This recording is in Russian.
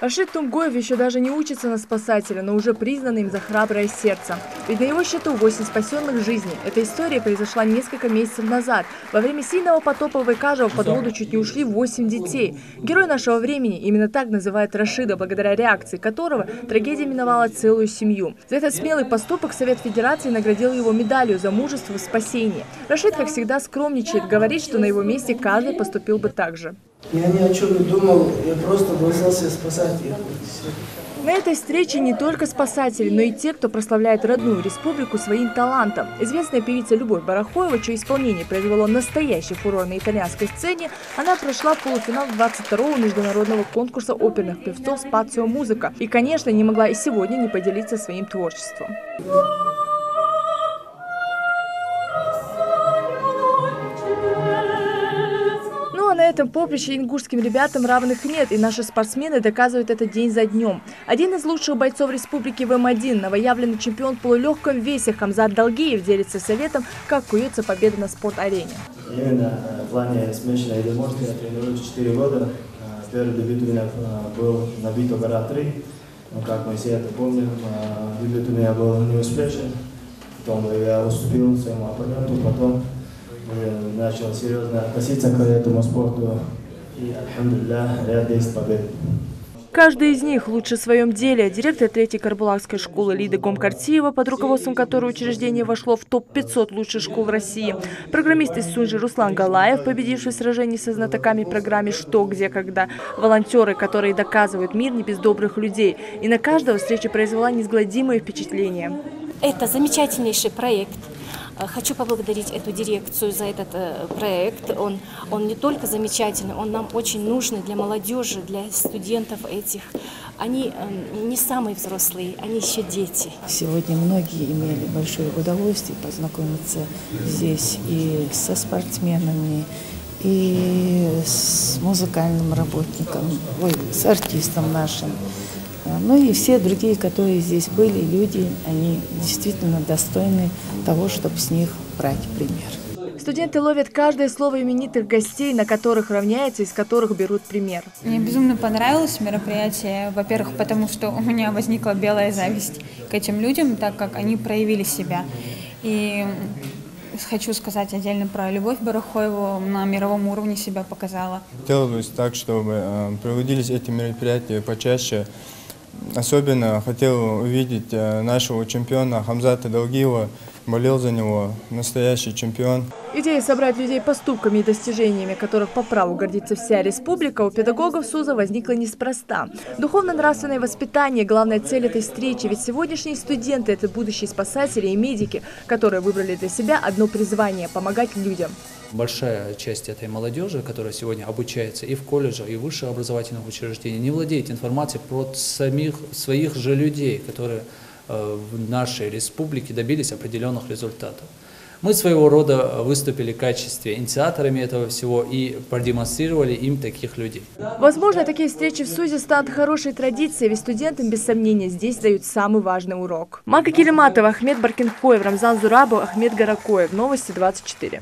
Рашид Тумгоев еще даже не учится на спасателя, но уже признан им за храброе сердце. Ведь на его счету 8 спасенных жизней. Эта история произошла несколько месяцев назад. Во время сильного потопа в Икажево под воду чуть не ушли 8 детей. Герой нашего времени, именно так называют Рашида, благодаря реакции которого трагедия миновала целую семью. За этот смелый поступок Совет Федерации наградил его медалью за мужество в спасении. Рашид, как всегда, скромничает, говорит, что на его месте каждый поступил бы так же. Я ни о чем не думал, я просто бросался спасать их. На этой встрече не только спасатели, но и те, кто прославляет родную республику своим талантом. Известная певица Любовь Барахоева, чье исполнение произвело настоящий фурор на итальянской сцене, она прошла в полуфинал 22-го международного конкурса оперных певцов «Спацио Музыка». И, конечно, не могла и сегодня не поделиться своим творчеством. На этом поприще ингушским ребятам равных нет, и наши спортсмены доказывают это день за днем. Один из лучших бойцов республики в М1, новоявленный чемпион в полулегком весе Хамзат Далгиев делится советом, как куется победа на спорт-арене. Именно в плане смешанной демонстрации я тренируюсь 4 года. Первый дебют у меня был на Вито Гора 3. Но как мы все это помним, дебют у меня был неуспешен. Потом я уступил своему оппоненту, потом начал серьезно относиться к этому спорту, и, альхамдулилля, ряд есть побед. Каждый из них лучше в своем деле. Директор 3-й Карбулакской школы Лида Гомкартиева, под руководством которой учреждение вошло в топ-500 лучших школ в России. Программист из Сунжи Руслан Галаев, победивший в сражении со знатоками в программе «Что, где, когда». Волонтеры, которые доказывают мир не без добрых людей. И на каждого встреча произвела неизгладимое впечатление. Это замечательнейший проект. Хочу поблагодарить эту дирекцию за этот проект. Он не только замечательный, он нам очень нужный для молодежи, для студентов этих. Они не самые взрослые, они еще дети. Сегодня многие имели большое удовольствие познакомиться здесь и со спортсменами, и с музыкальным работником, с артистом нашим. Ну и все другие, которые здесь были, люди, они действительно достойны того, чтобы с них брать пример. Студенты ловят каждое слово именитых гостей, на которых равняются и с которых берут пример. Мне безумно понравилось мероприятие, во-первых, потому что у меня возникла белая зависть к этим людям, так как они проявили себя. И хочу сказать отдельно про Любовь Барахоеву, на мировом уровне себя показала. Хотелось так, чтобы проводились эти мероприятия почаще. Особенно хотел увидеть нашего чемпиона Хамзата Далгиева, болел за него, настоящий чемпион. Идея собрать людей поступками и достижениями, которых по праву гордится вся республика, у педагогов СУЗа возникла неспроста. Духовно-нравственное воспитание – главная цель этой встречи, ведь сегодняшние студенты – это будущие спасатели и медики, которые выбрали для себя одно призвание – помогать людям. Большая часть этой молодежи, которая сегодня обучается и в колледжах, и в высших образовательных учреждениях, не владеет информацией про своих же людей, которые в нашей республике добились определенных результатов. Мы своего рода выступили в качестве инициаторами этого всего и продемонстрировали им таких людей. Возможно, такие встречи в СУЗе станут хорошей традицией, ведь студентам, без сомнения, здесь дают самый важный урок. Мака Килиматова, Ахмед Баркинхоев, Рамзан Зурабов, Ахмед Гаракоев. Новости 24.